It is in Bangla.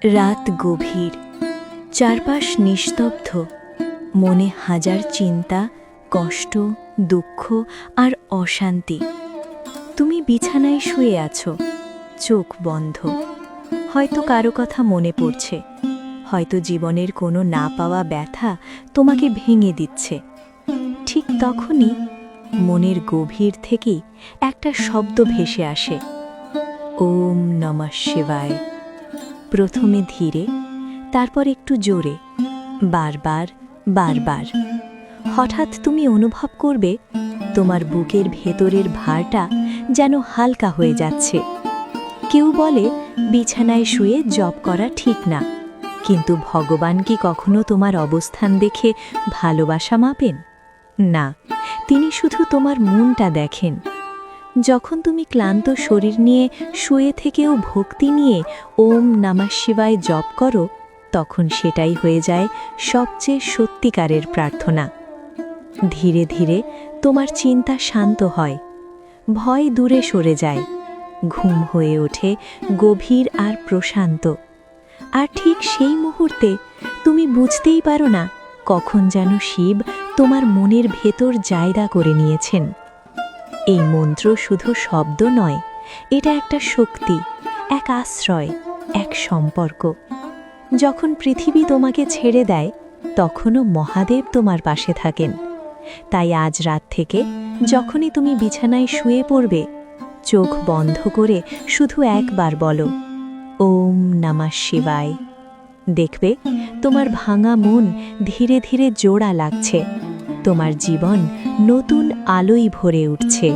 রাত গভীর, চারপাশ নিস্তব্ধ, মনে হাজার চিন্তা, কষ্ট, দুঃখ আর অশান্তি। তুমি বিছানায় শুয়ে আছো, চোখ বন্ধ। হয়তো কারো কথা মনে পড়ছে, হয়তো জীবনের কোনো না পাওয়া ব্যথা তোমাকে ভেঙে দিচ্ছে। ঠিক তখনই মনের গভীর থেকে একটা শব্দ ভেসে আসে, ওম নমঃ শিবায়। প্রথমে ধীরে, তারপর একটু জোরে, বারবার বারবার। হঠাৎ তুমি অনুভব করবে তোমার বুকের ভেতরের ভারটা যেন হালকা হয়ে যাচ্ছে। কেউ বলে বিছানায় শুয়ে জপ করা ঠিক না, কিন্তু ভগবান কি কখনো তোমার অবস্থান দেখে ভালোবাসা মাপেন? না, তিনি শুধু তোমার মনটা দেখেন। যখন তুমি ক্লান্ত শরীর নিয়ে শুয়ে থেকেও ভক্তি নিয়ে ওম নমঃ শিবায় জপ করো, তখন সেটাই হয়ে যায় সবচেয়ে সত্যিকারের প্রার্থনা। ধীরে ধীরে তোমার চিন্তা শান্ত হয়, ভয় দূরে সরে যায়, ঘুম হয়ে ওঠে গভীর আর প্রশান্ত। আর ঠিক সেই মুহূর্তে তুমি বুঝতেই পারো না কখন যেন শিব তোমার মনের ভেতর জায়গা করে নিয়েছেন। এই মন্ত্র শুধু শব্দ নয়, এটা একটা শক্তি, এক আশ্রয়, এক সম্পর্ক। যখন পৃথিবী তোমাকে ছেড়ে দেয়, তখনও মহাদেব তোমার পাশে থাকেন। তাই আজ রাত থেকে যখনই তুমি বিছানায় শুয়ে পড়বে, চোখ বন্ধ করে শুধু একবার বলো, ওম নমঃ শিবায়। দেখবে তোমার ভাঙা মন ধীরে ধীরে জোড়া লাগছে, তোমার জীবন নতুন আলোয় ভরে উঠছে।